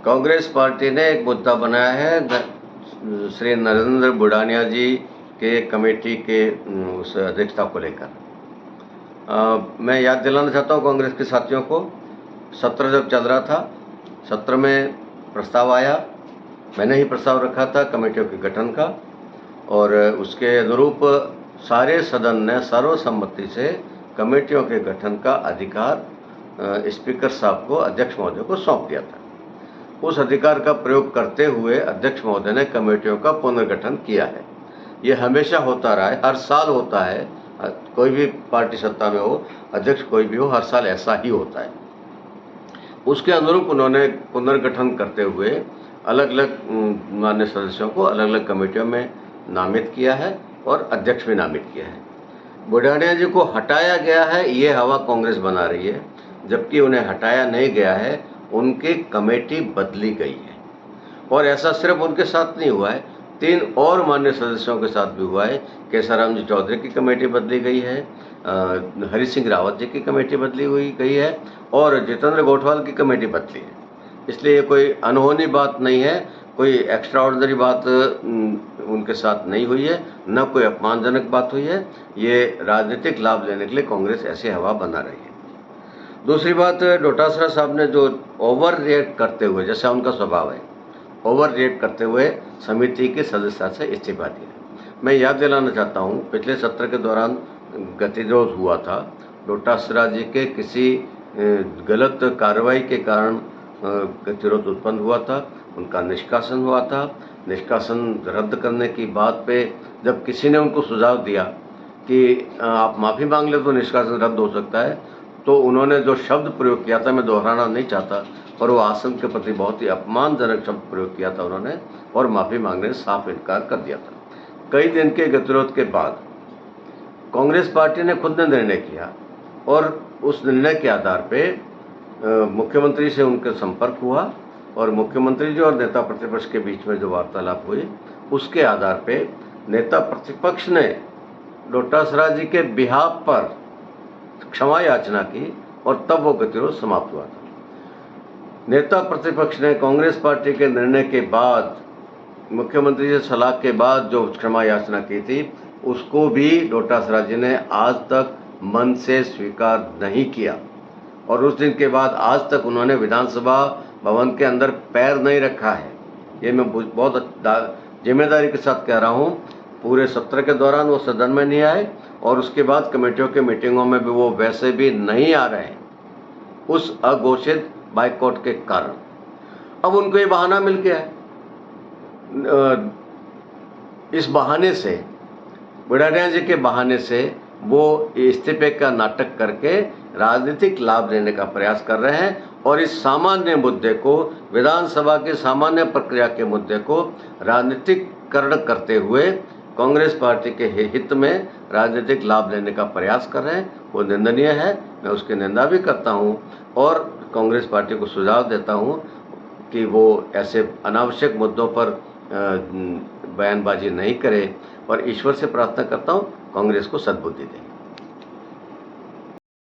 Congress party ने एक मुद्दा बनाया है श्री नरेंद्र बुढ़ानिया जी के कमेटी के उस अध्यक्षता को लेकर। मैं याद दिलाना चाहता हूँ कांग्रेस के साथियों को, सत्र जब चल रहा था, सत्र में प्रस्ताव आया, मैंने ही प्रस्ताव रखा था कमेटियों के गठन का, और उसके अनुरूप सारे सदन ने सर्वसम्मति से कमेटियों के गठन का अधिकार स्पीकर साहब को, अध्यक्ष महोदय को सौंप दिया था। उस अधिकार का प्रयोग करते हुए अध्यक्ष महोदय ने कमेटियों का पुनर्गठन किया है। ये हमेशा होता रहा है, हर साल होता है, कोई भी पार्टी सत्ता में हो, अध्यक्ष कोई भी हो, हर साल ऐसा ही होता है। उसके अनुरूप उन्होंने पुनर्गठन करते हुए अलग अलग मान्य सदस्यों को अलग अलग कमेटियों में नामित किया है और अध्यक्ष भी नामित किया है। बुढ़ानिया जी को हटाया गया है, ये हवा कांग्रेस बना रही है, जबकि उन्हें हटाया नहीं गया है, उनकी कमेटी बदली गई है। और ऐसा सिर्फ उनके साथ नहीं हुआ है, 3 और मान्य सदस्यों के साथ भी हुआ है। केसाराम जी चौधरी की कमेटी बदली गई है, हरि सिंह रावत जी की कमेटी बदली हुई गई है, और जितेंद्र गोठवाल की कमेटी बदली है। इसलिए ये कोई अनहोनी बात नहीं है, कोई एक्स्ट्रा ऑर्डिनरी बात उनके साथ नहीं हुई है, न कोई अपमानजनक बात हुई है। ये राजनीतिक लाभ लेने के लिए कांग्रेस ऐसी हवा बना रही है। दूसरी बात, डोटासरा साहब ने जो ओवर रिएक्ट करते हुए, जैसा उनका स्वभाव है, ओवर रिएक्ट करते हुए समिति की सदस्यता से इस्तीफा दिया। मैं याद दिलाना चाहता हूँ, पिछले सत्र के दौरान गतिरोध हुआ था। डोटासरा जी के किसी गलत कार्रवाई के कारण गतिरोध उत्पन्न हुआ था, उनका निष्कासन हुआ था। निष्कासन रद्द करने की बात पे जब किसी ने उनको सुझाव दिया कि आप माफ़ी मांग ले तो निष्कासन रद्द हो सकता है, तो उन्होंने जो शब्द प्रयोग किया था, मैं दोहराना नहीं चाहता, पर वो आसन के प्रति बहुत ही अपमानजनक शब्द प्रयोग किया था उन्होंने, और माफ़ी मांगने से साफ इनकार कर दिया था। कई दिन के गतिरोध के बाद कांग्रेस पार्टी ने खुद ने निर्णय किया, और उस निर्णय के आधार पे मुख्यमंत्री से उनका संपर्क हुआ, और मुख्यमंत्री जी और नेता प्रतिपक्ष के बीच में जो वार्तालाप हुई, उसके आधार पे नेता प्रतिपक्ष ने डोटासरा जी के बिहाफ पर क्षमा याचना की, और तब वो गतिरोध समाप्त हुआ था। नेता प्रतिपक्ष ने कांग्रेस पार्टी के निर्णय के बाद, मुख्यमंत्री से सलाह के बाद जो क्षमा याचना की थी, उसको भी डोटासरा जी ने आज तक मन से स्वीकार नहीं किया, और उस दिन के बाद आज तक उन्होंने विधानसभा भवन के अंदर पैर नहीं रखा है। ये मैं बहुत जिम्मेदारी के साथ कह रहा हूँ। पूरे सत्र के दौरान वो सदन में नहीं आए, और उसके बाद कमेटियों के मीटिंगों में भी वो वैसे भी नहीं आ रहे हैं, उस अघोषित बाइकआउट के कारण। अब उनको ये बहाना मिल गया है। इस बहाने से, बुढ़ानिया जी के बहाने से, वो इस्तीफे का नाटक करके राजनीतिक लाभ लेने का प्रयास कर रहे हैं, और इस सामान्य मुद्दे को, विधानसभा के सामान्य प्रक्रिया के मुद्दे को राजनीतिकरण करते हुए कांग्रेस पार्टी के हित में राजनीतिक लाभ लेने का प्रयास कर रहे हैं। वो निंदनीय है, मैं उसकी निंदा भी करता हूं, और कांग्रेस पार्टी को सुझाव देता हूं कि वो ऐसे अनावश्यक मुद्दों पर बयानबाजी नहीं करे, और ईश्वर से प्रार्थना करता हूं कांग्रेस को सद्बुद्धि दे।